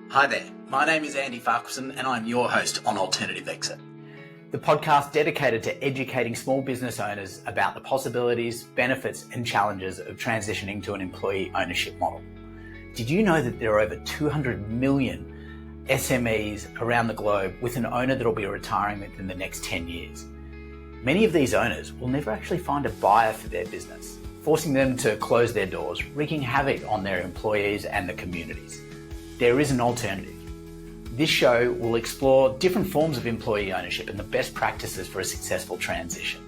Hi there, my name is Andy Farquharson and I'm your host on Alternative Exit, the podcast dedicated to educating small business owners about the possibilities, benefits and challenges of transitioning to an employee ownership model. Did you know that there are over 200 million SMEs around the globe with an owner that will be retiring within the next 10 years? Many of these owners will never actually find a buyer for their business, forcing them to close their doors, wreaking havoc on their employees and the communities. There is an alternative. This show will explore different forms of employee ownership and the best practices for a successful transition.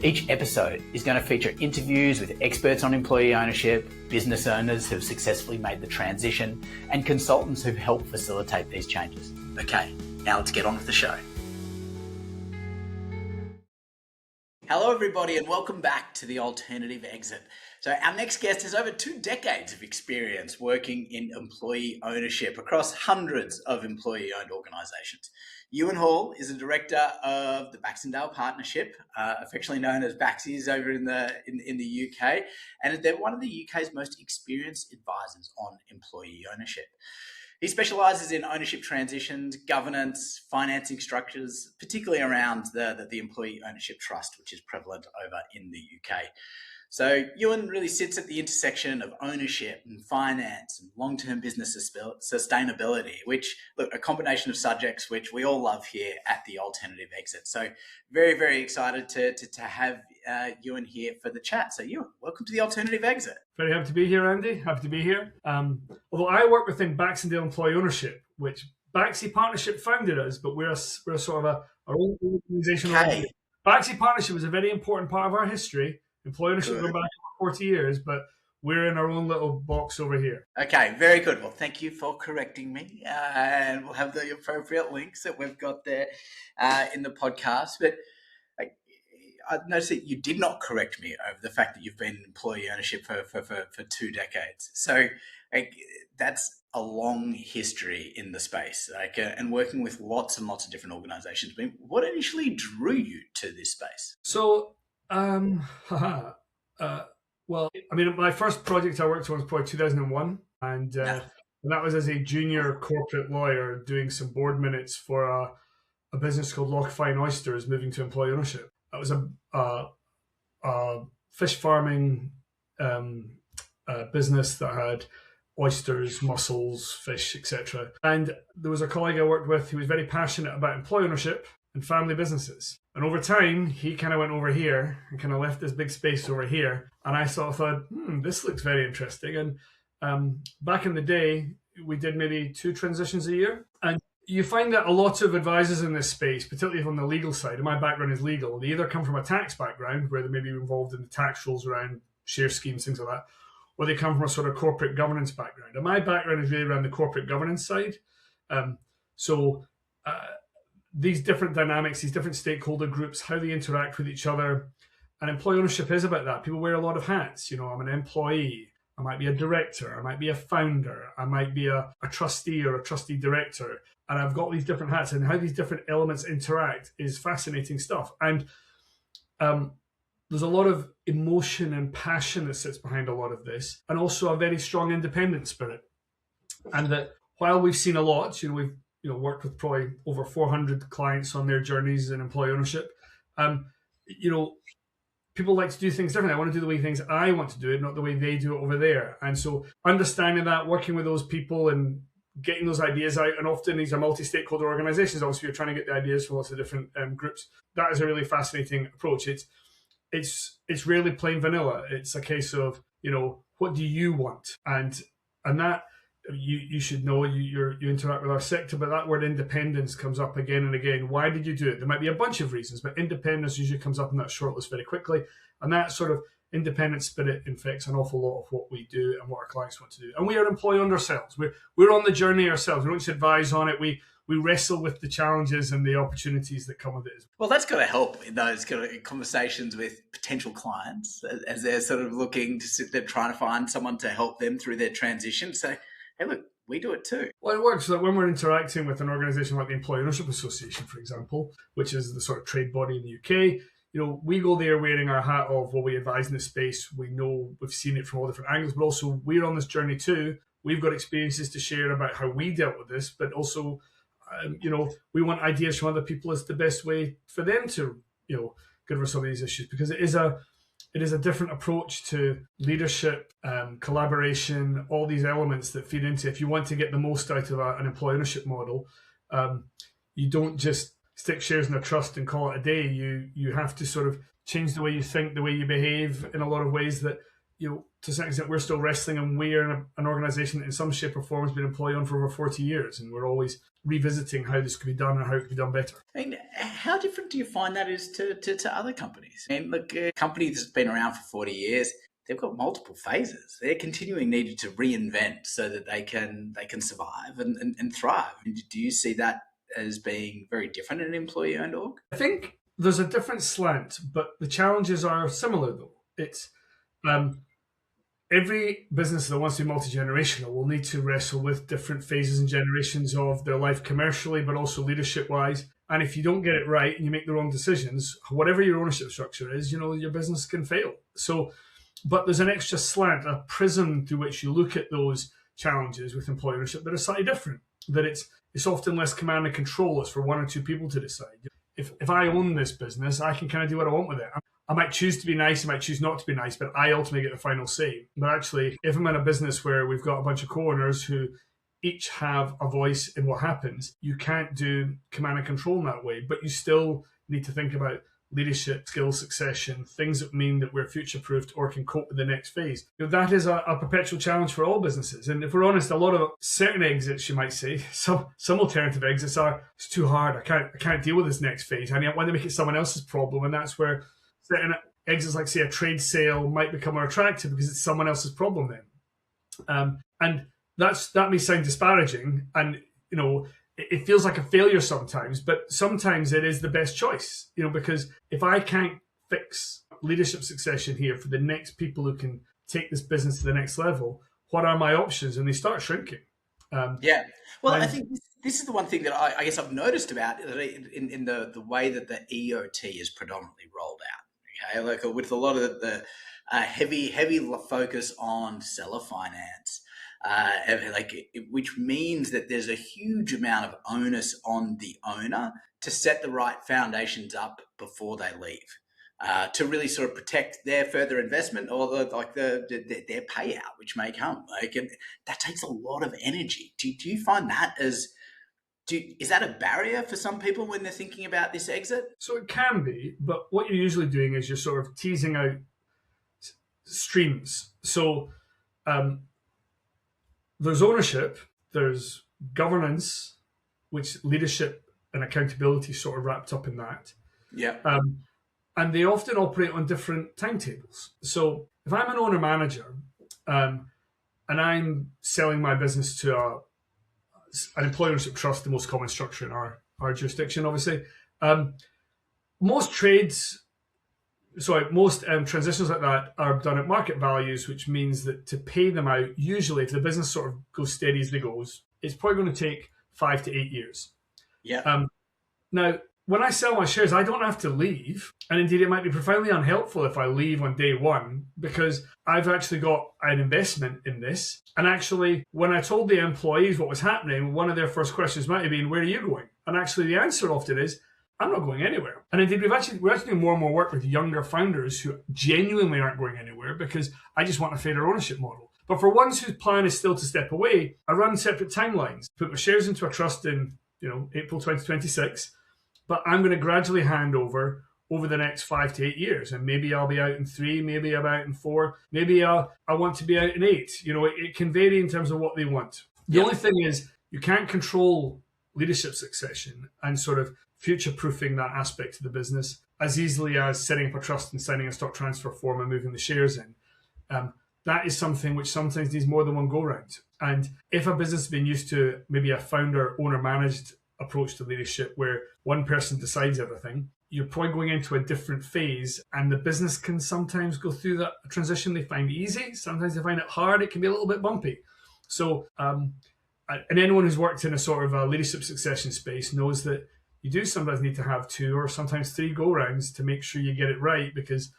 Each episode is going to feature interviews with experts on employee ownership, business owners who've successfully made the transition, and consultants who've helped facilitate these changes. Okay, now let's get on with the show. Hello everybody and welcome back to the Alternative Exit. So our next guest has over 2 decades of experience working in employee ownership across hundreds of employee-owned organisations. Ewan Hall is a director of the Baxendale Partnership, affectionately known as Baxies over in the UK, and they're one of the UK's most experienced advisors on employee ownership. He specialises in ownership transitions, governance, financing structures, particularly around the employee ownership trust, which is prevalent over in the UK. So Ewan really sits at the intersection of ownership and finance and long-term business sustainability, which, look, a combination of subjects which we all love here at the Alternative Exit. So very, very excited to have Ewan here for the chat. So Ewan, welcome to the Alternative Exit. Very happy to be here, Andy. Happy to be here. Although I work within Baxendale Employee Ownership, which Baxi Partnership founded us, but we're sort of our own organisation. Okay. Baxi Partnership was a very important part of our history. Employee ownership going back 40 years, but we're in our own little box over here. Okay, very good. Well, thank you for correcting me. And we'll have the appropriate links that we've got there in the podcast. But I noticed that you did not correct me over the fact that you've been in employee ownership for 2 decades. So that's a long history in the space, and working with lots and lots of different organizations. I mean, what initially drew you to this space? So, well, I mean, my first project I worked on was probably 2001, and that was as a junior corporate lawyer doing some board minutes for a business called Lochfine Oysters moving to employee ownership. That was a fish farming business that had oysters, mussels, fish, etc. And there was a colleague I worked with who was very passionate about employee ownership and family businesses. And over time, he kind of went over here and kind of left this big space over here. And I sort of thought, this looks very interesting. And back in the day, we did maybe 2 transitions a year. And you find that a lot of advisors in this space, particularly from the legal side, and my background is legal, they either come from a tax background where they may be involved in the tax rules around share schemes, things like that, or they come from a sort of corporate governance background. And my background is really around the corporate governance side. These different dynamics, these different stakeholder groups, how they interact with each other. And employee ownership is about that. People wear a lot of hats. You know, I'm an employee. I might be a director. I might be a founder. I might be a trustee or a trustee director. And I've got these different hats, and how these different elements interact is fascinating stuff. And there's a lot of emotion and passion that sits behind a lot of this, and also a very strong independent spirit. And that while we've seen a lot, we've worked with probably over 400 clients on their journeys in employee ownership. People like to do things differently. I want to do the way things I want to do it, not the way they do it over there. And so understanding that, working with those people and getting those ideas out, and often these are multi-stakeholder organizations. Obviously, you're trying to get the ideas from lots of different groups. That is a really fascinating approach. It's really plain vanilla. It's a case of, what do you want? And that you should know, you interact with our sector, but that word independence comes up again and again. Why did you do it? There might be a bunch of reasons, but independence usually comes up in that shortlist very quickly. And that sort of independent spirit infects an awful lot of what we do and what our clients want to do. And we are employee owned ourselves. We're on the journey ourselves. We don't just advise on it. We wrestle with the challenges and the opportunities that come with it. Well, that's got to help in those kind of conversations with potential clients as they're sort of looking to sit there trying to find someone to help them through their transition. So, hey, look, we do it too. Well, it works. Like when we're interacting with an organisation like the Employee Ownership Association, for example, which is the sort of trade body in the UK, we go there wearing our hat of, well, we advise in this space. We know, we've seen it from all different angles, but also we're on this journey too. we've got experiences to share about how we dealt with this, but also, we want ideas from other people as the best way for them to, get over some of these issues, because it is a different approach to leadership, collaboration, all these elements that feed into. If you want to get the most out of an employee ownership model, you don't just stick shares in a trust and call it a day. You have to sort of change the way you think, the way you behave in a lot of ways that, to some extent, we're still wrestling, and we're in an organization that in some shape or form has been employee owned for over 40 years. And we're always revisiting how this could be done and how it could be done better. I mean, how different do you find that is to other companies? I mean, look, a company that's been around for 40 years, they've got multiple phases. They're continuing needed to reinvent so that they can survive and thrive. Do you see that as being very different in an employee-owned org? I think there's a different slant, but the challenges are similar, though. It's every business that wants to be multi-generational will need to wrestle with different phases and generations of their life commercially, but also leadership-wise. And if you don't get it right and you make the wrong decisions, whatever your ownership structure is, your business can fail. So, but there's an extra slant, a prism through which you look at those challenges with employee ownership that are slightly different. That it's often less command and control. It's for one or two people to decide. If I own this business, I can kind of do what I want with it. I might choose to be nice, I might choose not to be nice, but I ultimately get the final say. But actually, if I'm in a business where we've got a bunch of co-owners who each have a voice in what happens, you can't do command and control in that way, but you still need to think about leadership, skill succession, things that mean that we're future-proofed or can cope with the next phase. That is a perpetual challenge for all businesses. And if we're honest, a lot of certain exits, you might say, some alternative exits are, it's too hard. I can't deal with this next phase. I want to make it someone else's problem. And that's where certain exits, like say a trade sale, might become more attractive because it's someone else's problem then. And that may sound disparaging, and it feels like a failure sometimes, but sometimes it is the best choice, because if I can't fix leadership succession here for the next people who can take this business to the next level, what are my options? And they start shrinking. Yeah. Well, I think this is the one thing that I guess I've noticed about in the way that the EOT is predominantly rolled out. Okay, like with a lot of the heavy focus on seller finance. Which means that there's a huge amount of onus on the owner to set the right foundations up before they leave, to really sort of protect their further investment or their payout, which may come. And that takes a lot of energy. Do you find that is that a barrier for some people when they're thinking about this exit? So it can be, but what you're usually doing is you're sort of teasing out streams. So there's ownership, there's governance, which leadership and accountability sort of wrapped up in that. Yeah. And they often operate on different timetables. So if I'm an owner manager and I'm selling my business to an employee ownership trust, the most common structure in our jurisdiction, obviously, most transitions like that are done at market values, which means that to pay them out, usually if the business sort of goes steady as it goes, it's probably going to take 5 to 8 years. Yeah. Now, when I sell my shares, I don't have to leave. And indeed, it might be profoundly unhelpful if I leave on day one, because I've actually got an investment in this. And actually, when I told the employees what was happening, one of their first questions might have been, where are you going? And actually, the answer often is, I'm not going anywhere. And indeed, we're actually doing more and more work with younger founders who genuinely aren't going anywhere because I just want a fairer ownership model. But for ones whose plan is still to step away, I run separate timelines. Put my shares into a trust in April 2026, but I'm going to gradually hand over the next 5 to 8 years. And maybe I'll be out in 3, maybe I'm out in 4, maybe I want to be out in 8. It can vary in terms of what they want. The only thing is you can't control leadership succession and sort of future-proofing that aspect of the business as easily as setting up a trust and signing a stock transfer form and moving the shares in. That is something which sometimes needs more than one go-round. And if a business has been used to maybe a founder, owner-managed approach to leadership where one person decides everything, you're probably going into a different phase, and the business can sometimes go through that transition they find easy. Sometimes they find it hard. It can be a little bit bumpy. So, and anyone who's worked in a sort of a leadership succession space knows that you do sometimes need to have 2 or sometimes 3 go-rounds to make sure you get it right, because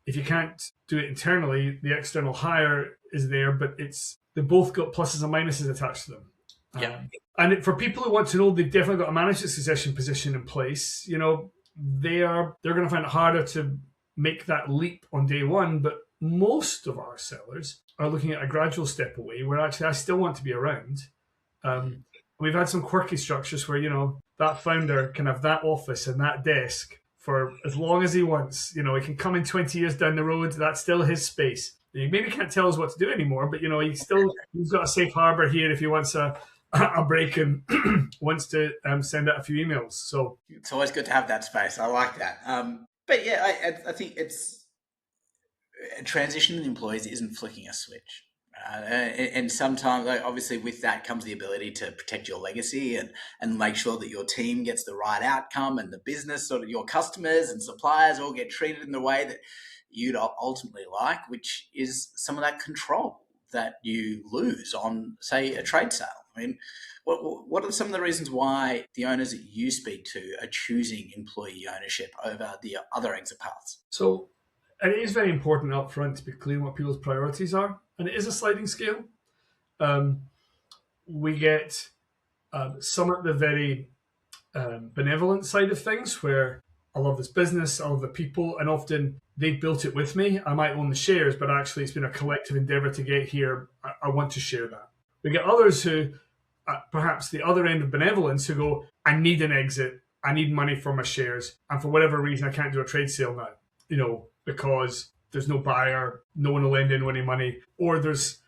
if you can't do it internally, the external hire is there, but they both got pluses and minuses attached to them. Yeah. And for people who want to know, they've definitely got a management succession position in place. They're going to find it harder to make that leap on day one, but most of our sellers are looking at a gradual step away where actually I still want to be around. We've had some quirky structures where, that founder can have that office and that desk for as long as he wants. He can come in 20 years down the road. That's still his space. He maybe can't tell us what to do anymore, but, he's got a safe harbor here if he wants a break and wants to send out a few emails. So it's always good to have that space. I like that. But yeah, I think it's transitioning employees isn't flicking a switch. And sometimes, obviously, with that comes the ability to protect your legacy and make sure that your team gets the right outcome and the business, sort of your customers and suppliers all get treated in the way that you'd ultimately like, which is some of that control that you lose on, say, a trade sale. I mean, what are some of the reasons why the owners that you speak to are choosing employee ownership over the other exit paths? So it is very important up front to be clear on what people's priorities are. And it is a sliding scale. We get some at the very benevolent side of things where I love this business, I love the people, and often they've built it with me. I might own the shares, but actually it's been a collective endeavor to get here. I want to share that. We get others who, perhaps the other end of benevolence, who go, I need an exit, I need money for my shares, and for whatever reason I can't do a trade sale now, because there's no buyer, no one will lend anyone any money, or there's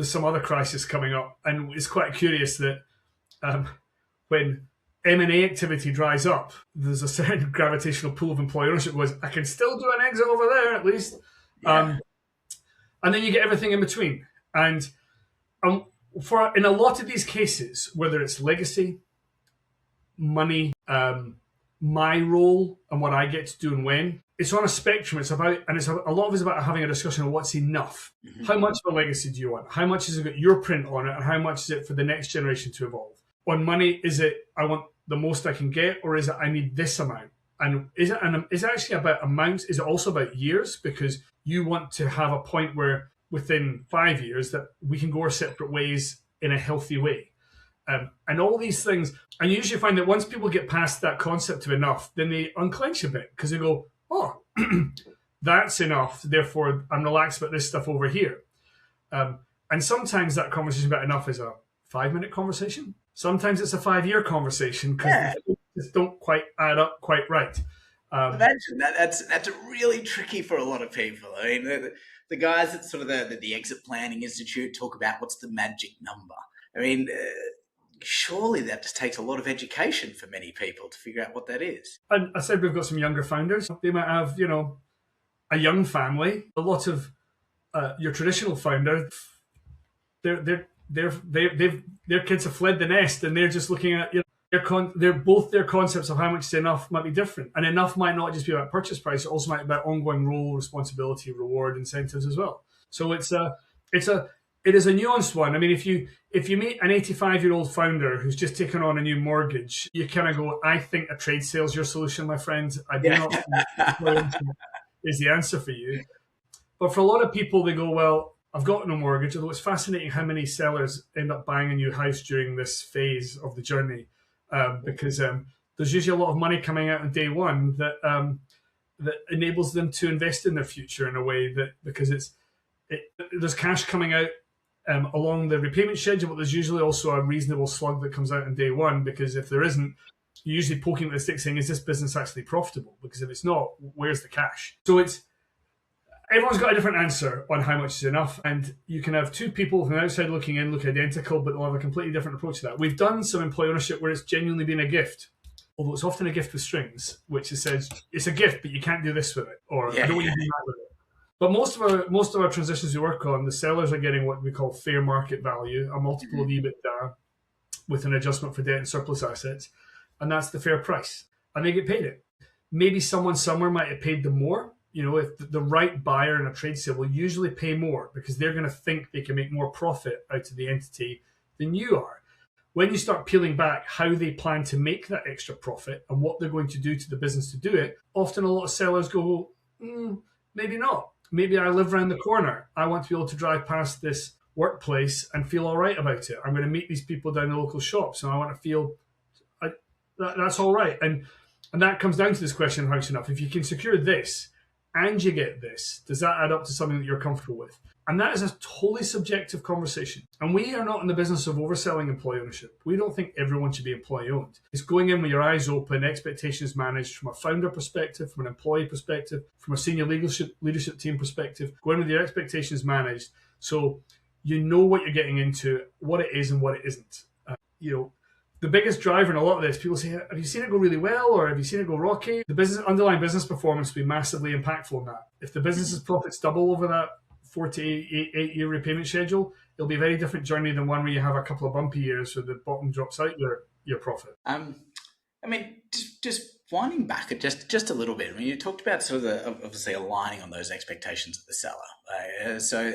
some other crisis coming up. And it's quite curious that when M&A activity dries up, there's a certain gravitational pull of employee ownership was, I can still do an exit over there at least. Yeah. And then you get everything in between. And in a lot of these cases, whether it's legacy, money, my role and what I get to do and when, it's on a spectrum. It's about, and it's a lot of it's about having a discussion on what's enough. Mm-hmm. How much of a legacy do you want? How much is it got your print on it, and how much is it for the next generation to evolve? On money, is it I want the most I can get, or is it I need this amount? And is it actually about amounts? Is it also about years? Because you want to have a point where within 5 years that we can go our separate ways in a healthy way. And all these things, and you usually find that once people get past that concept of enough, then they unclench a bit because they go, oh, that's enough. Therefore, I'm relaxed about this stuff over here. And sometimes that conversation about enough is a 5-minute conversation. Sometimes it's a 5-year conversation because they just don't quite add up quite right. Imagine that's really tricky for a lot of people. I mean, the guys at sort of the Exit Planning Institute talk about what's the magic number. I mean, surely that just takes a lot of education for many people to figure out what that is. And I said we've got some younger founders. They might have, a young family. A lot of your traditional founder, their kids have fled the nest, and they're just looking at their concepts of how much is enough might be different, and enough might not just be about purchase price. It also might be about ongoing role, responsibility, reward, incentives as well. So it is a nuanced one. I mean, if you meet an 85-year-old founder who's just taken on a new mortgage, you kind of go, I think a trade sale is your solution, my friend. I do not think is the answer for you. But for a lot of people, they go, well, I've got no mortgage, although it's fascinating how many sellers end up buying a new house during this phase of the journey, because there's usually a lot of money coming out on day one that enables them to invest in their future in a way that, because there's cash coming out along the repayment schedule, but there's usually also a reasonable slug that comes out on day one, because if there isn't, you're usually poking at the stick saying, is this business actually profitable? Because if it's not, where's the cash? So everyone's got a different answer on how much is enough, and you can have two people from the outside looking in look identical, but they'll have a completely different approach to that. We've done some employee ownership where it's genuinely been a gift, although it's often a gift with strings, which says it's a gift, but you can't do this with it, or I don't want you to do that with it. But most of our transitions we work on, the sellers are getting what we call fair market value, a multiple of EBITDA with an adjustment for debt and surplus assets, and that's the fair price, and they get paid it. Maybe someone somewhere might have paid them more. If the right buyer in a trade sale will usually pay more because they're going to think they can make more profit out of the entity than you are. When you start peeling back how they plan to make that extra profit and what they're going to do to the business to do it, often a lot of sellers go, maybe not. Maybe I live around the corner. I want to be able to drive past this workplace and feel all right about it. I'm going to meet these people down the local shops, and I want to feel that's all right. And that comes down to this question of house enough. If you can secure this and you get this, does that add up to something that you're comfortable with? And that is a totally subjective conversation. And we are not in the business of overselling employee ownership. We don't think everyone should be employee owned. It's going in with your eyes open, expectations managed from a founder perspective, from an employee perspective, from a senior leadership team perspective, going with your expectations managed. So you know what you're getting into, what it is and what it isn't. The biggest driver in a lot of this, people say, have you seen it go really well or have you seen it go rocky? The underlying business performance will be massively impactful on that. If the business's profits double over that 4 to 8 year repayment schedule, it'll be a very different journey than one where you have a couple of bumpy years where the bottom drops out your profit. I mean, just winding back just a little bit. I mean, you talked about sort of obviously aligning on those expectations of the seller.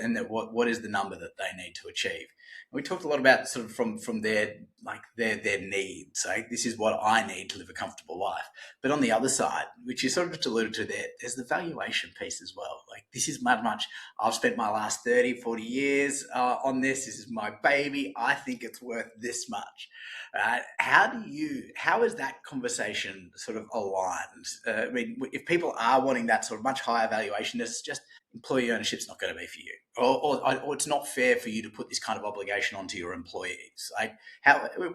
And that what is the number that they need to achieve? We talked a lot about sort of from their needs. Like, this is what I need to live a comfortable life. But on the other side, which you sort of just alluded to there, there's the valuation piece as well. Like, this is much I've spent my last 30, 40 years on this. This is my baby. I think it's worth this much. How is that conversation sort of aligned? I mean, if people are wanting that sort of much higher valuation, it's just employee ownership's not going to be for you, or it's not fair for you to put this kind of obligation onto your employees. Like,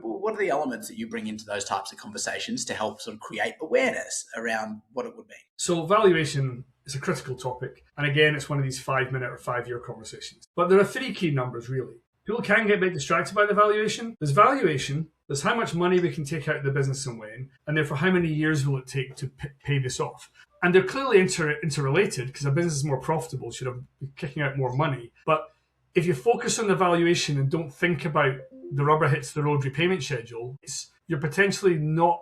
what are the elements that you bring into those types of conversations to help sort of create awareness around what it would mean? So valuation is a critical topic. And again, it's one of these 5-minute or 5-year conversations. But there are 3 key numbers, really. People can get a bit distracted by the valuation. There's valuation, there's how much money we can take out of the business and when, and therefore how many years will it take to pay this off. And they're clearly interrelated, because a business is more profitable, should have been kicking out more money. But if you focus on the valuation and don't think about the rubber hits the road repayment schedule, you're potentially you're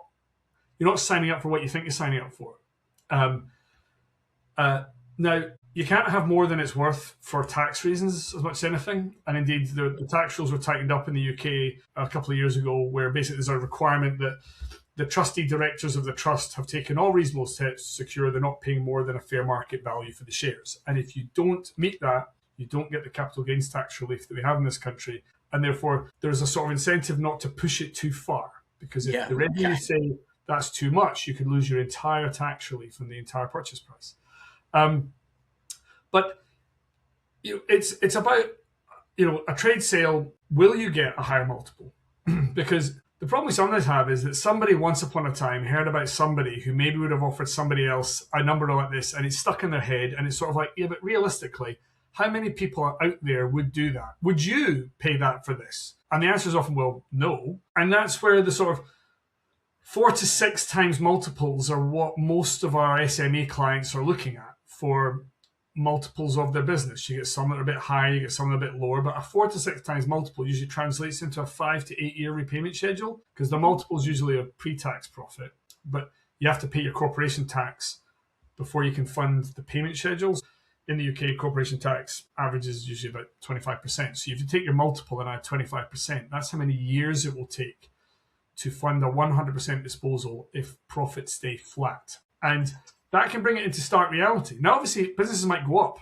not signing up for what you think you're signing up for. Now, you can't have more than it's worth for tax reasons as much as anything. And indeed, the tax rules were tightened up in the UK a couple of years ago, where basically there's a requirement that the trustee directors of the trust have taken all reasonable steps to secure they're not paying more than a fair market value for the shares. And if you don't meet that, you don't get the capital gains tax relief that we have in this country. And therefore, there's a sort of incentive not to push it too far. Because if the revenue say that's too much, you could lose your entire tax relief and the entire purchase price. But it's about a trade sale. Will you get a higher multiple? Because the problem we sometimes have is that somebody once upon a time heard about somebody who maybe would have offered somebody else a number like this, and it's stuck in their head, and it's sort of like, yeah, but realistically, how many people out there would do that? Would you pay that for this? And the answer is often, well, no. And that's where the sort of 4 to 6 times multiples are what most of our SME clients are looking at for multiples of their business. You get some that are a bit higher, you get some that are a bit lower, but a 4 to 6 times multiple usually translates into a 5 to 8 year repayment schedule, because the multiple is usually a pre-tax profit, but you have to pay your corporation tax before you can fund the payment schedules. In the UK, corporation tax averages usually about 25%. So if you take your multiple and add 25%, that's how many years it will take to fund a 100% disposal if profits stay flat. And that can bring it into stark reality. Now, obviously, businesses might go up,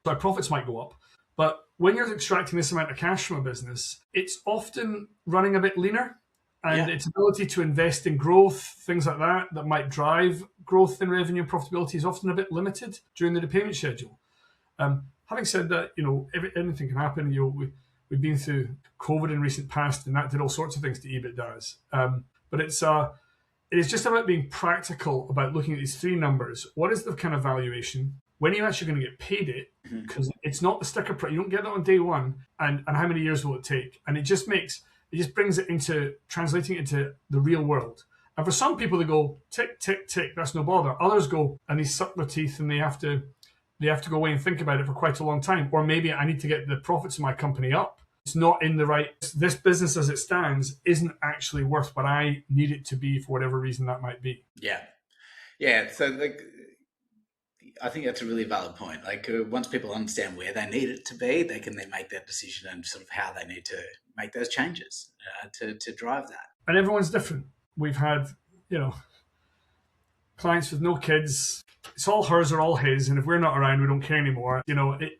so profits might go up. But when you're extracting this amount of cash from a business, it's often running a bit leaner. And its ability to invest in growth, things like that might drive growth in revenue and profitability, is often a bit limited during the repayment schedule. Having said that, anything can happen. We've been through COVID in recent past, and that did all sorts of things to EBITDAs. But it is just about being practical about looking at these 3 numbers. What is the kind of valuation? When are you actually going to get paid it? Because it's not the sticker price. You don't get that on day one. And how many years will it take? And it just brings it into translating it into the real world. And for some people, they go tick, tick, tick. That's no bother. Others go and they suck their teeth and they have to go away and think about it for quite a long time. Or maybe I need to get the profits of my company up. It's not in the right. This business as it stands isn't actually worth what I need it to be for whatever reason that might be. Yeah. So I think that's a really valid point. Once people understand where they need it to be, they can then make that decision and sort of how they need to make those changes to drive that. And everyone's different. We've had, clients with no kids. It's all hers or all his, and if we're not around, we don't care anymore.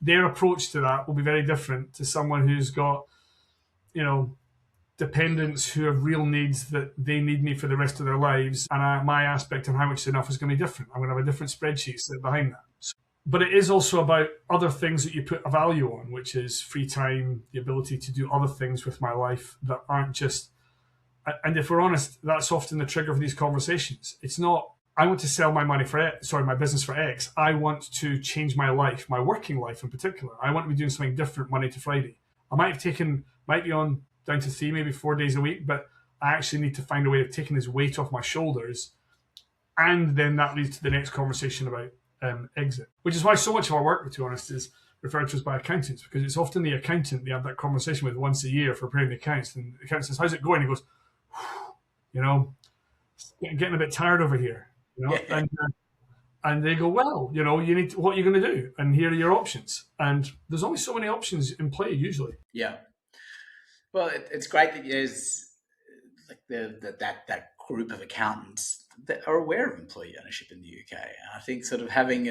Their approach to that will be very different to someone who's got, dependents who have real needs that they need me for the rest of their lives, and my aspect on how much is enough is going to be different. I'm going to have a different spreadsheet set behind that. But it is also about other things that you put a value on, which is free time, the ability to do other things with my life that aren't just. And if we're honest, that's often the trigger for these conversations. It's not, I want to sell my my business for X. I want to change my life, my working life in particular. I want to be doing something different Monday to Friday. I might be on down to 3, maybe 4 days a week, but I actually need to find a way of taking this weight off my shoulders. And then that leads to the next conversation about exit, which is why so much of our work, to be honest, is referred to as by accountants, because it's often the accountant they have that conversation with once a year for preparing the accounts. And the accountant says, "How's it going?" He goes, getting a bit tired over here, and they go, "Well, you need what are you going to do? And here are your options." And there's only so many options in play usually. Yeah. Well, it's great that there's like that group of accountants that are aware of employee ownership in the UK. And I think sort of having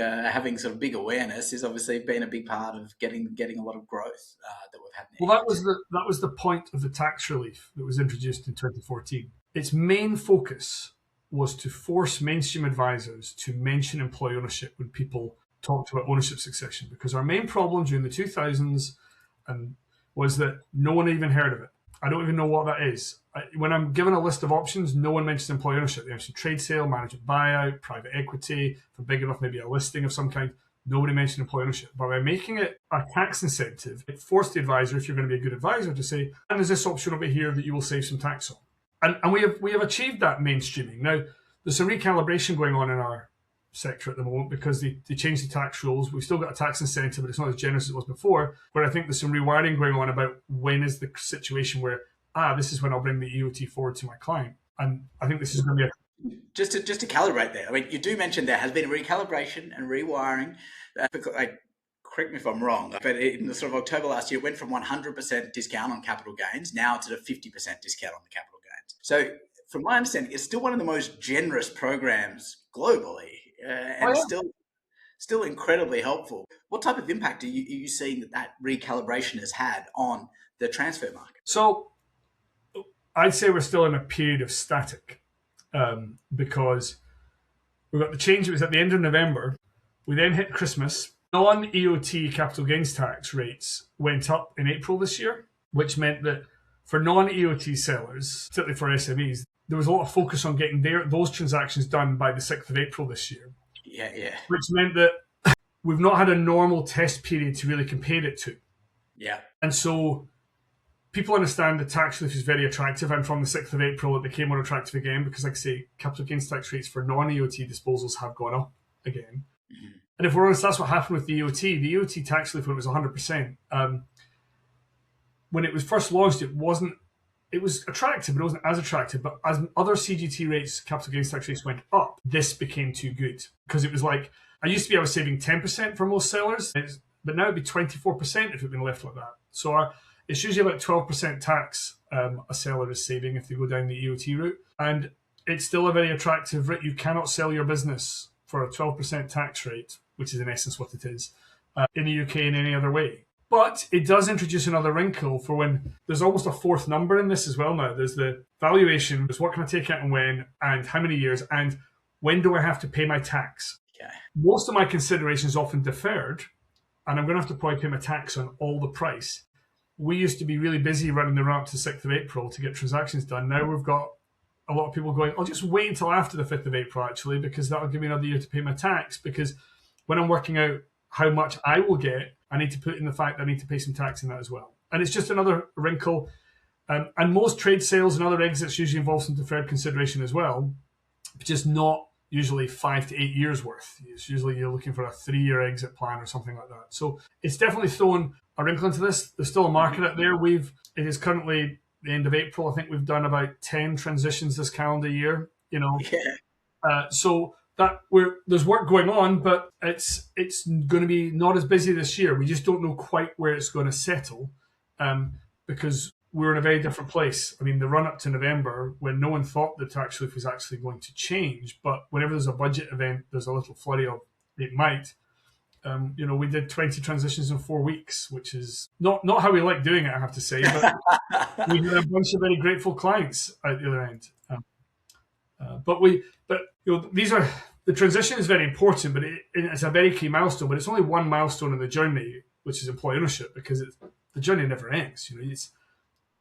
sort of big awareness has obviously been a big part of getting a lot of growth that we've had. Well, that was the point of the tax relief that was introduced in 2014. Its main focus was to force mainstream advisors to mention employee ownership when people talked about ownership succession, because our main problem during the 2000s was that no one even heard of it. I don't even know what that is. When I'm given a list of options, no one mentions employee ownership. They mention trade sale, management buyout, private equity, for big enough, maybe a listing of some kind. Nobody mentioned employee ownership. But by making it a tax incentive, it forced the advisor, if you're going to be a good advisor, to say, and there's this option over here that you will save some tax on. And we have achieved that mainstreaming. Now, there's some recalibration going on in our sector at the moment because they changed the tax rules. We've still got a tax incentive, but it's not as generous as it was before. But I think there's some rewiring going on about when is the situation where, this is when I'll bring the EOT forward to my client. And I think this is going to be just to calibrate there. I mean, you do mention there has been recalibration and rewiring. Correct me if I'm wrong, but in the sort of October last year, it went from 100% discount on capital gains. Now it's at a 50% discount on the capital gains. So from my understanding, it's still one of the most generous programs globally, and still incredibly helpful. What type of impact are you seeing that recalibration has had on the transfer market? So I'd say we're still in a period of static because we've got the change. It was at the end of November. We then hit Christmas. Non-EOT capital gains tax rates went up in April this year, which meant that for non-EOT sellers, particularly for SMEs, there was a lot of focus on getting those transactions done by the 6th of April this year. Yeah. Which meant that we've not had a normal test period to really compare it to. Yeah. And so people understand the tax relief is very attractive, and from the 6th of April it became more attractive again because, like I say, capital gains tax rates for non-EOT disposals have gone up again. Mm-hmm. And if we're honest, that's what happened with the EOT. The EOT tax relief when it was 100%, when it was first launched, it was attractive, but it wasn't as attractive. But as other CGT rates, capital gains tax rates went up, this became too good. Because it was like, I used to be, I was saving 10% for most sellers, but now it'd be 24% if it'd been left like that. So it's usually about 12% tax a seller is saving if they go down the EOT route. And it's still a very attractive rate. You cannot sell your business for a 12% tax rate, which is in essence what it is, in the UK in any other way. But it does introduce another wrinkle for when there's almost a fourth number in this as well now. There's the valuation, there's what can I take out and when, and how many years, and when do I have to pay my tax? Okay. Most of my consideration is often deferred, and I'm going to have to probably pay my tax on all the price. We used to be really busy running the run up to the 6th of April to get transactions done. Now we've got a lot of people going, I'll just wait until after the 5th of April, actually, because that'll give me another year to pay my tax, because when I'm working out how much I will get, I need to put in the fact that I need to pay some tax in that as well. And it's just another wrinkle. And most trade sales and other exits usually involve some deferred consideration as well, but just not usually 5 to 8 years worth. It's usually you're looking for a 3-year exit plan or something like that. So it's definitely thrown a wrinkle into this. There's still a market out there. It is currently the end of April. I think we've done about 10 transitions this calendar year. So there's work going on, but it's going to be not as busy this year. We just don't know quite where it's going to settle, because we're in a very different place. I mean, the run up to November, when no one thought the tax relief was actually going to change, but whenever there's a budget event, there's a little flurry of it might. We did 20 transitions in 4 weeks, which is not how we like doing it, I have to say. But we had a bunch of very grateful clients at the other end. These are the transition is very important, but it's a very key milestone. But it's only one milestone in the journey, which is employee ownership, because the journey never ends.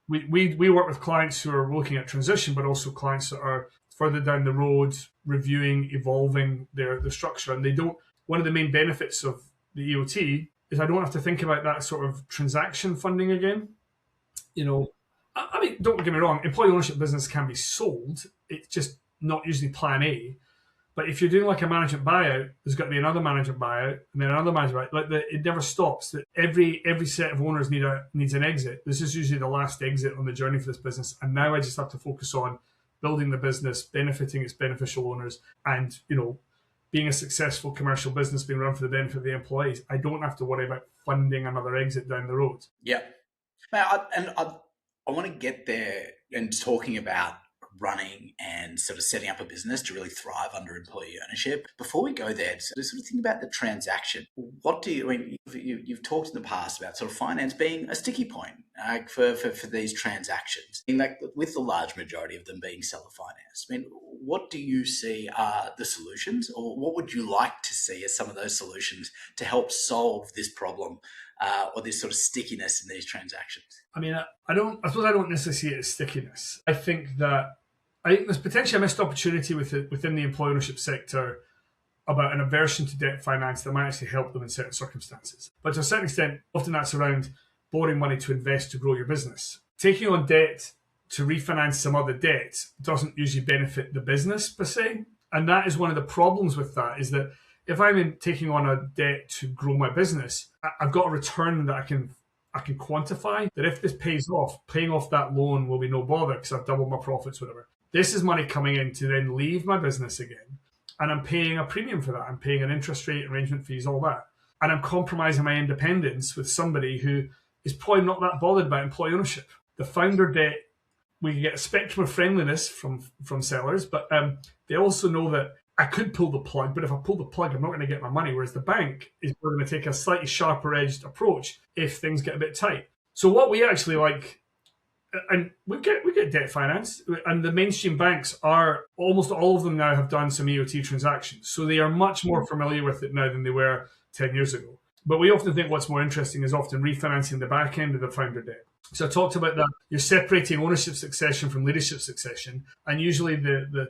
We work with clients who are looking at transition, but also clients that are further down the road, reviewing, evolving their structure, and they don't. One of the main benefits of the EOT is I don't have to think about that sort of transaction funding again. I mean, don't get me wrong, employee ownership business can be sold. It's just not usually plan A. But if you're doing like a management buyout, there's got to be another management buyout and then another management buyout. It never stops. That every set of owners needs an exit. This is usually the last exit on the journey for this business. And now I just have to focus on building the business, benefiting its beneficial owners, and being a successful commercial business being run for the benefit of the employees. I don't have to worry about funding another exit down the road. Yeah. Now, I want to get there and talking about running and sort of setting up a business to really thrive under employee ownership. Before we go there, sort of think about the transaction. What do you've talked in the past about sort of finance being a sticky point for these transactions, like with the large majority of them being seller financed. I mean, what do you see are the solutions, or what would you like to see as some of those solutions to help solve this problem or this sort of stickiness in these transactions? I mean, I suppose I don't necessarily see it as stickiness. I think there's potentially a missed opportunity within the employee ownership sector about an aversion to debt finance that might actually help them in certain circumstances. But to a certain extent, often that's around borrowing money to invest to grow your business. Taking on debt to refinance some other debt doesn't usually benefit the business per se. And that is one of the problems with that, is that if I'm taking on a debt to grow my business, I've got a return that I can quantify, that if this pays off, paying off that loan will be no bother because I've doubled my profits, whatever. This is money coming in to then leave my business again. And I'm paying a premium for that. I'm paying an interest rate, arrangement fees, all that. And I'm compromising my independence with somebody who is probably not that bothered about employee ownership. The founder debt, we get a spectrum of friendliness from sellers, but they also know that I could pull the plug, but if I pull the plug, I'm not going to get my money. Whereas the bank is going to take a slightly sharper edged approach if things get a bit tight. So what we actually like, and we get debt finance, and the mainstream banks are, almost all of them now have done some EOT transactions. So they are much more familiar with it now than they were 10 years ago. But we often think what's more interesting is often refinancing the back end of the founder debt. So I talked about that. You're separating ownership succession from leadership succession, and usually the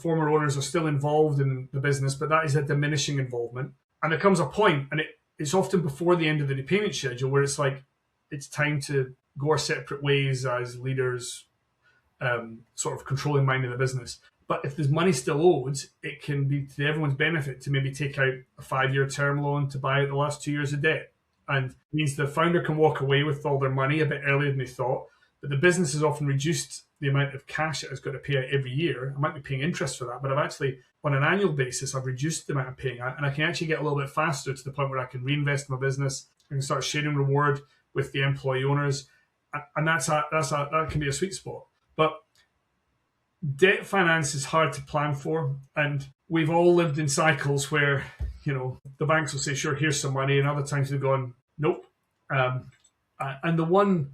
former owners are still involved in the business, but that is a diminishing involvement. And there comes a point, and it's often before the end of the repayment schedule, where it's like, it's time to go our separate ways as leaders, sort of controlling mind of the business. But if there's money still owed, it can be to everyone's benefit to maybe take out a 5-year term loan to buy out the last 2 years of debt. And it means the founder can walk away with all their money a bit earlier than they thought, but the business has often reduced the amount of cash it has got to pay out every year. I might be paying interest for that, but I've actually, on an annual basis, I've reduced the amount of paying out, and I can actually get a little bit faster to the point where I can reinvest in my business. I can start sharing reward with the employee owners, and that can be a sweet spot. But debt finance is hard to plan for, and we've all lived in cycles where, the banks will say, sure, here's some money, and other times they've gone, nope. And the one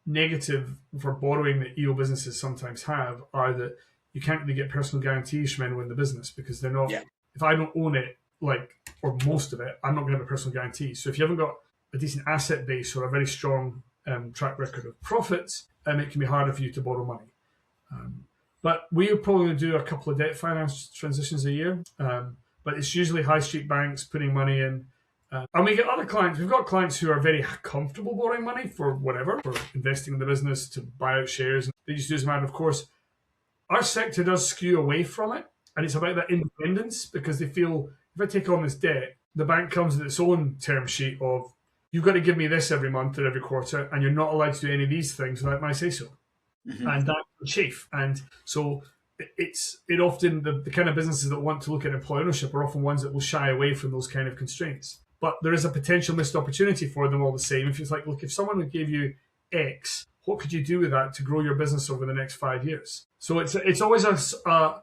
negative for borrowing that EO businesses sometimes have are that you can't really get personal guarantees from anyone in the business, because they're not, if I don't own it, or most of it, I'm not going to have a personal guarantee. So if you haven't got a decent asset base or a very strong track record of profits, it can be harder for you to borrow money. But we're probably going to do a couple of debt finance transitions a year, but it's usually high street banks putting money in. And we get other clients. We've got clients who are very comfortable borrowing money for whatever, for investing in the business, to buy out shares. They just do as a matter of course. Our sector does skew away from it, and it's about that independence, because they feel, if I take on this debt, the bank comes with its own term sheet of, you've got to give me this every month or every quarter, and you're not allowed to do any of these things without my say-so. Mm-hmm. And that's chief. And so it often, the kind of businesses that want to look at employee ownership are often ones that will shy away from those kind of constraints. But there is a potential missed opportunity for them all the same. If it's like, look, if someone gave you X what could you do with that to grow your business over the next 5 years? So it's always a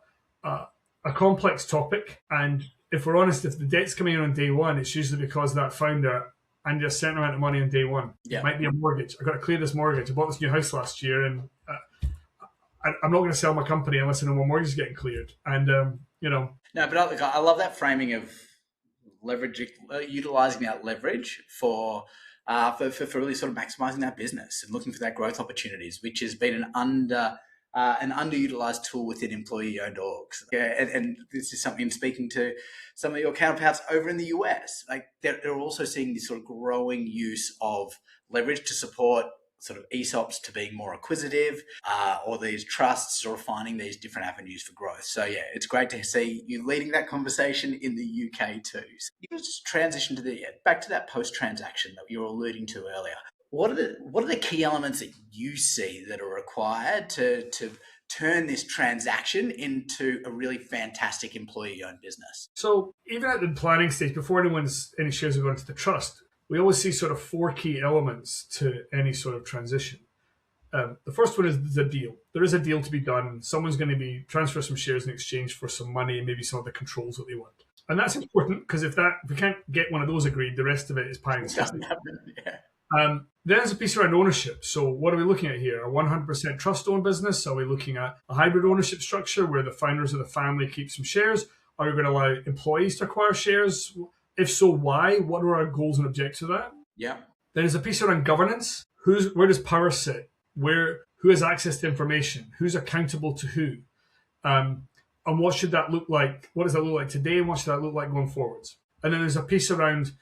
complex topic. And if we're honest, if the debt's coming in on day one, it's usually because that founder and a certain amount of money on day one. Yeah. It might be a mortgage. I've got to clear this mortgage. I bought this new house last year, and I'm not going to sell my company unless I know my mortgage is getting cleared. And No, but I love that framing of leverage, utilizing that leverage for really sort of maximizing that business and looking for that growth opportunities, which has been an underutilized tool within employee-owned orgs. Yeah, and this is something, speaking to some of your counterparts over in the US, like they're also seeing this sort of growing use of leverage to support sort of ESOPs to being more acquisitive, or these trusts or finding these different avenues for growth. So yeah, it's great to see you leading that conversation in the UK too. So you just transition to back to that post-transaction that you were alluding to earlier. What are the key elements that you see that are required to turn this transaction into a really fantastic employee-owned business? So even at the planning stage, before any shares are going into the trust, we always see sort of 4 key elements to any sort of transition. The first one is the deal. There is a deal to be done. Someone's going to be transfer some shares in exchange for some money and maybe some of the controls that they want. And that's important because if we can't get one of those agreed, the rest of it is pie in the sky. Then there's a piece around ownership. So what are we looking at here? A 100% trust-owned business? Are we looking at a hybrid ownership structure where the founders of the family keep some shares? Are we going to allow employees to acquire shares? If so, why? What are our goals and objectives of that? Yeah. Then there's a piece around governance. Where does power sit? Who has access to information? Who's accountable to who? And what should that look like? What does that look like today, and what should that look like going forwards? And then there's a piece around,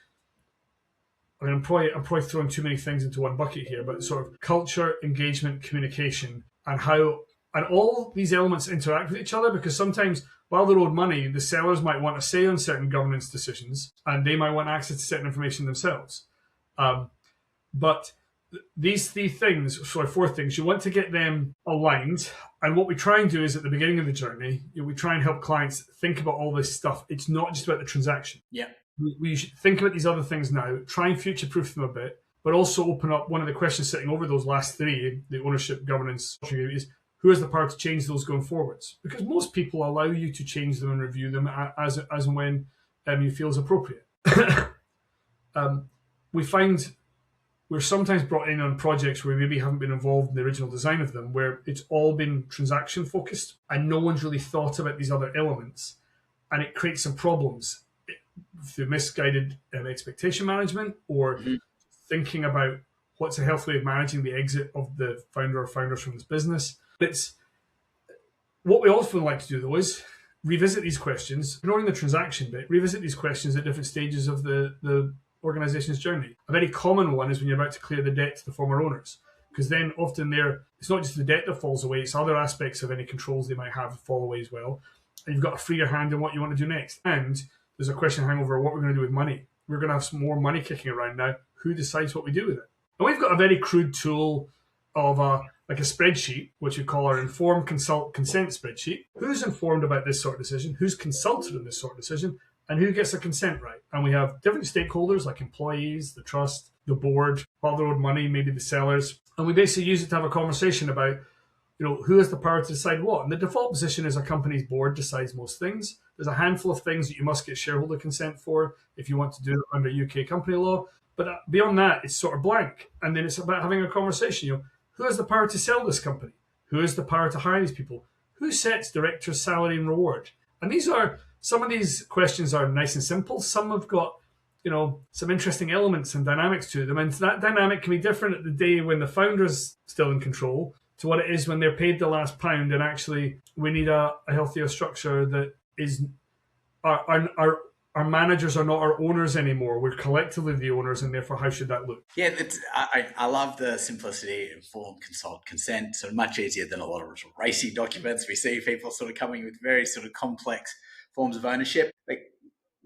I'm probably throwing too many things into one bucket here, but sort of culture, engagement, communication, and all these elements interact with each other, because sometimes while they're owed money, the sellers might want a say on certain governance decisions, and they might want access to certain information themselves. But these 4 things, you want to get them aligned. And what we try and do is at the beginning of the journey, we try and help clients think about all this stuff. It's not just about the transaction. Yeah. We should think about these other things now, try and future-proof them a bit, but also open up one of the questions sitting over those last 3, the ownership, governance, is who has the power to change those going forwards? Because most people allow you to change them and review them as and when you feel is appropriate. We find we're sometimes brought in on projects where we maybe haven't been involved in the original design of them, where it's all been transaction focused and no one's really thought about these other elements, and it creates some problems through misguided expectation management or thinking about what's a healthy way of managing the exit of the founder or founders from this business. It's what we often like to do, though, is revisit these questions, ignoring the transaction bit, revisit these questions at different stages of the organization's journey. A very common one is when you're about to clear the debt to the former owners, because then often it's not just the debt that falls away, it's other aspects of any controls they might have that fall away as well. And you've got a freer hand in what you want to do next. And there's a question hangover of what we're going to do with money. We're going to have some more money kicking around now. Who decides what we do with it? And we've got a very crude tool of a spreadsheet, which we call our informed consent spreadsheet. Who's informed about this sort of decision? Who's consulted on this sort of decision? And who gets their consent right? And we have different stakeholders like employees, the trust, the board, while they're owed money, maybe the sellers. And we basically use it to have a conversation about, who has the power to decide what. And the default position is a company's board decides most things. There's a handful of things that you must get shareholder consent for if you want to do it under UK company law. But beyond that, it's sort of blank. And then it's about having a conversation. Who has the power to sell this company? Who has the power to hire these people? Who sets directors' salary and reward? And some of these questions are nice and simple. Some have got, some interesting elements and dynamics to them. And that dynamic can be different at the day when the founder's still in control to what it is when they're paid the last pound. And actually, we need a healthier structure that is our managers are not our owners anymore. We're collectively the owners, and therefore, how should that look? Yeah, I love the simplicity of informed consent. So much easier than a lot of racy documents. We see people sort of coming with very sort of complex forms of ownership.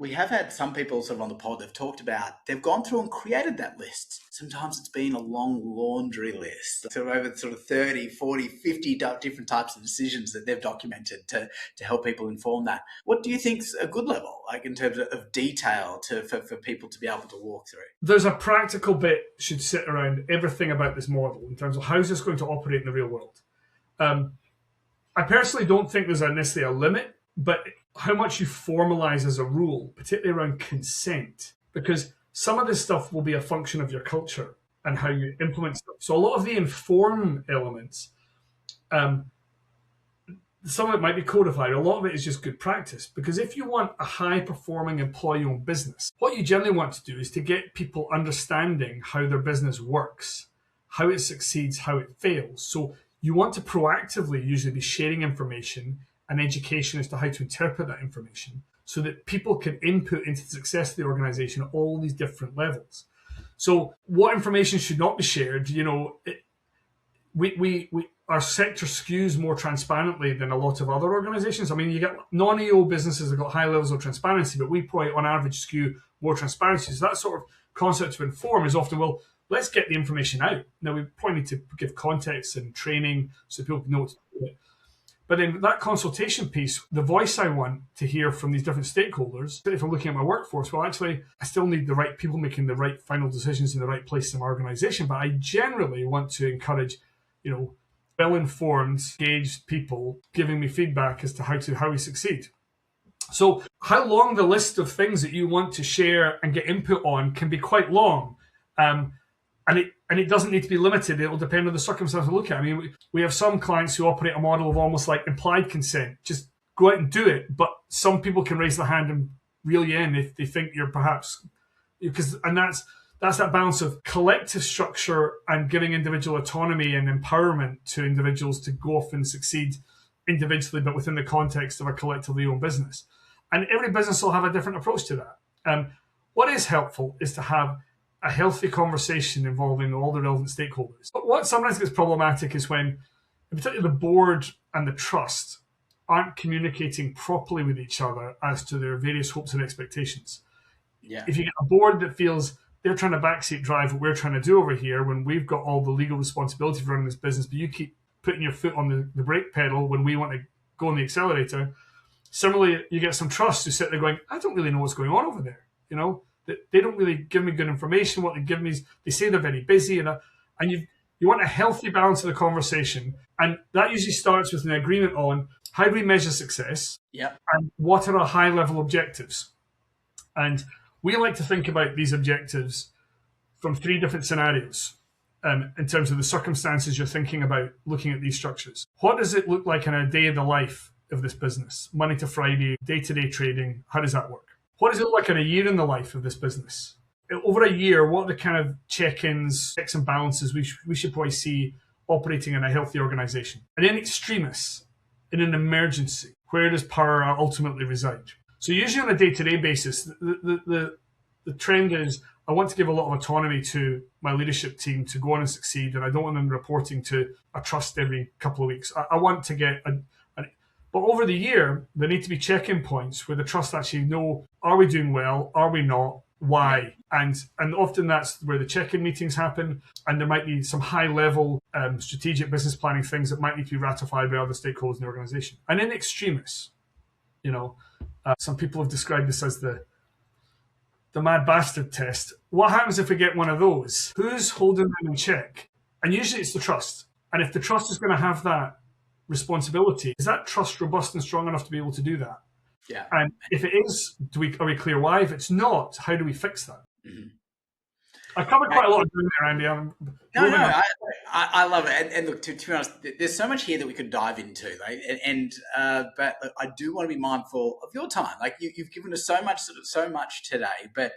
We have had some people sort of on the pod that have talked about they've gone through and created that list. Sometimes it's been a long laundry list, sort of over sort of 30, 40, 50 different types of decisions that they've documented to help people inform that. What do you think's a good level, like in terms of detail for people to be able to walk through? There's a practical bit should sit around everything about this model in terms of how is this going to operate in the real world. I personally don't think there's necessarily a limit, but how much you formalize as a rule, particularly around consent, because some of this stuff will be a function of your culture and how you implement stuff. So a lot of the inform elements, some of it might be codified. A lot of it is just good practice, because if you want a high-performing employee-owned business, what you generally want to do is to get people understanding how their business works, how it succeeds, how it fails. So you want to proactively usually be sharing information and education as to how to interpret that information so that people can input into the success of the organization at all these different levels. So what information should not be shared? Our sector skews more transparently than a lot of other organizations. I mean, you get non-EO businesses that got high levels of transparency, but we probably on average skew more transparency. So that sort of concept to inform is often, well, let's get the information out. Now, we probably need to give context and training so people know what to do it. But in that consultation piece, the voice I want to hear from these different stakeholders, if I'm looking at my workforce, well, actually, I still need the right people making the right final decisions in the right place in my organization. But I generally want to encourage, well-informed, engaged people giving me feedback as to how we succeed. So how long the list of things that you want to share and get input on can be quite long. And it doesn't need to be limited. It will depend on the circumstance we look at. I mean, we have some clients who operate a model of almost like implied consent. Just go out and do it. But some people can raise their hand and reel you in if they think you're perhaps... And that's that balance of collective structure and giving individual autonomy and empowerment to individuals to go off and succeed individually, but within the context of a collectively owned business. And every business will have a different approach to that. What is helpful is to have a healthy conversation involving all the relevant stakeholders. But what sometimes gets problematic is when, in particular, the board and the trust aren't communicating properly with each other as to their various hopes and expectations. Yeah. If you get a board that feels they're trying to backseat drive what we're trying to do over here when we've got all the legal responsibility for running this business, but you keep putting your foot on the brake pedal when we want to go on the accelerator. Similarly, you get some trust who sit there going, I don't really know what's going on over there. They don't really give me good information. What they give me is they say they're very busy, and you want a healthy balance of the conversation, and that usually starts with an agreement on how do we measure success, and what are our high-level objectives. And we like to think about these objectives from 3 different scenarios in terms of the circumstances you're thinking about looking at these structures. What does it look like in a day of the life of this business, Monday to Friday, day-to-day trading? How does that work? What does it look like in a year in the life of this business? Over a year, what are the kind of check-ins, checks and balances we should probably see operating in a healthy organization? And in extremis, in an emergency, where does power ultimately reside? So usually on a day-to-day basis, the trend is I want to give a lot of autonomy to my leadership team to go on and succeed, and I don't want them reporting to a trust every couple of weeks. I want to get but over the year, there need to be check-in points where the trust actually know, are we doing well? Are we not? Why? And often that's where the check-in meetings happen, and there might be some high-level strategic business planning things that might need to be ratified by other stakeholders in the organization. And in extremis, some people have described this as the mad bastard test. What happens if we get one of those? Who's holding them in check? And usually it's the trust. And if the trust is going to have that responsibility, is that trust robust and strong enough to be able to do that? Yeah. And if it is, are we clear why? If it's not, how do we fix that? Mm-hmm. I covered quite a lot of doing there, Andy. I love it. And look, to be honest, there's so much here that we could dive into, right? But look, I do want to be mindful of your time. Like you've given us so much today. But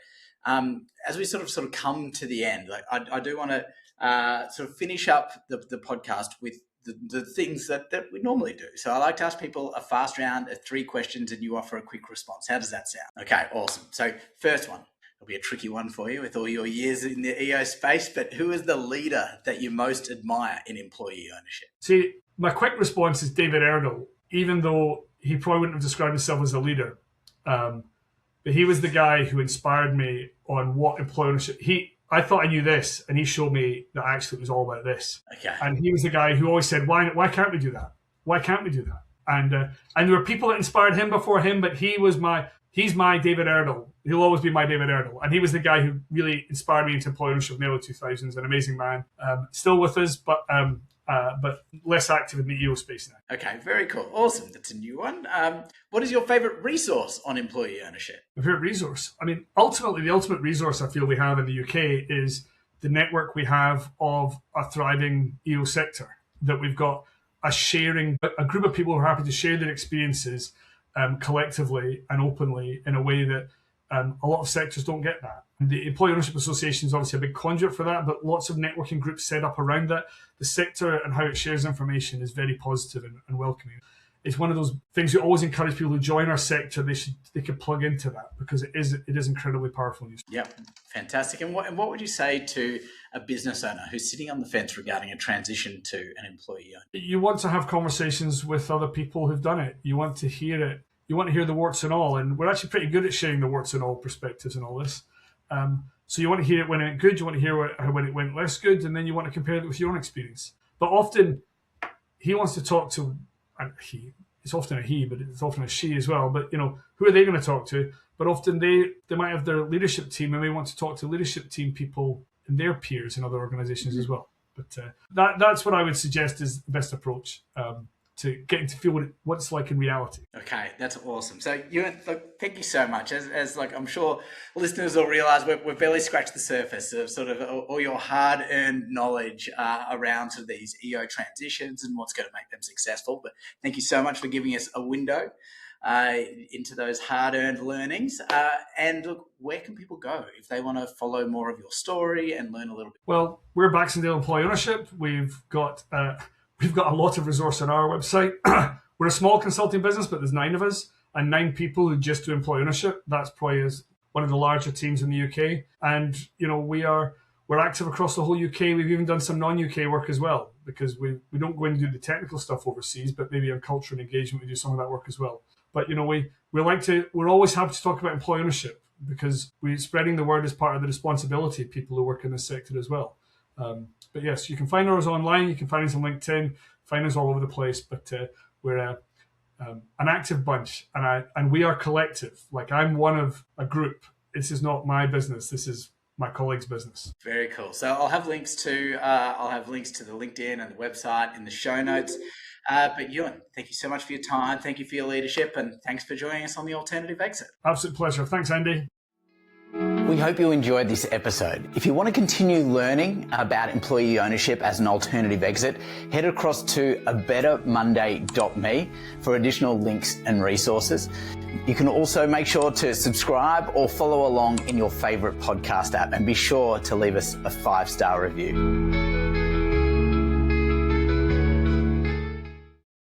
as we sort of come to the end, like I do want to sort of finish up the podcast with the things that we normally do. So I like to ask people a fast round of 3 questions and you offer a quick response. How does that sound? Okay, awesome. So first one, it'll be a tricky one for you with all your years in the EO space, but who is the leader that you most admire in employee ownership? See, my quick response is David Erdl, even though he probably wouldn't have described himself as a leader. but he was the guy who inspired me on what employee ownership. I thought I knew this, and he showed me that actually it was all about this. Okay. And he was the guy who always said, "Why can't we do that? Why can't we do that?" And there were people that inspired him before him, but he's my David Erdl. He'll always be my David Erdl. And he was the guy who really inspired me into employee ownership in the early 2000s. An amazing man, still with us, but less active in the EO space now. Okay, very cool. Awesome. That's a new one. What is your favorite resource on employee ownership? My favorite resource? I mean, ultimately, the ultimate resource I feel we have in the UK is the network we have of a thriving EO sector, that we've got a group of people who are happy to share their experiences collectively and openly in a way that a lot of sectors don't get that. The Employee Ownership Association is obviously a big conduit for that, but lots of networking groups set up around that. The sector and how it shares information is very positive and welcoming. It's one of those things we always encourage people who join our sector. They could plug into that because it is incredibly powerful. Yep, fantastic. And what would you say to a business owner who's sitting on the fence regarding a transition to an employee owner? You want to have conversations with other people who've done it. You want to hear it. You want to hear the warts and all. And we're actually pretty good at sharing the warts and all perspectives and all this. So you want to hear it when it went good. You want to hear when it went less good, and then you want to compare it with your own experience. But often he wants to talk to. It's often a he, but it's often a she as well. But who are they going to talk to? But often they might have their leadership team, and they want to talk to leadership team people and their peers in other organisations as well. But that's what I would suggest is the best approach to getting to feel what it's like in reality. Okay, that's awesome. So Ewan, look, thank you so much. As I'm sure listeners will realise, we've barely scratched the surface of sort of all your hard-earned knowledge around sort of these EO transitions and what's going to make them successful. But thank you so much for giving us a window into those hard-earned learnings. And look, where can people go if they want to follow more of your story and learn a little bit? Well, we're Baxendale Employee Ownership. We've got a lot of resource on our website. We're a small consulting business, but there's 9 of us and 9 people who just do employee ownership. That's probably one of the larger teams in the UK. And we're active across the whole UK. We've even done some non-UK work as well, because we don't go in and do the technical stuff overseas, but maybe on culture and engagement we do some of that work as well. But we're always happy to talk about employee ownership, because spreading the word is part of the responsibility of people who work in this sector as well. But yes, you can find us online. You can find us on LinkedIn. Find us all over the place. But we're an active bunch, and we are collective. Like, I'm one of a group. This is not my business. This is my colleague's business. Very cool. So I'll have links to the LinkedIn and the website in the show notes. But Ewan, thank you so much for your time. Thank you for your leadership, and thanks for joining us on the Alternative Exit. Absolute pleasure. Thanks, Andy. We hope you enjoyed this episode. If you want to continue learning about employee ownership as an alternative exit, head across to abettermonday.me for additional links and resources. You can also make sure to subscribe or follow along in your favourite podcast app, and be sure to leave us a 5-star review.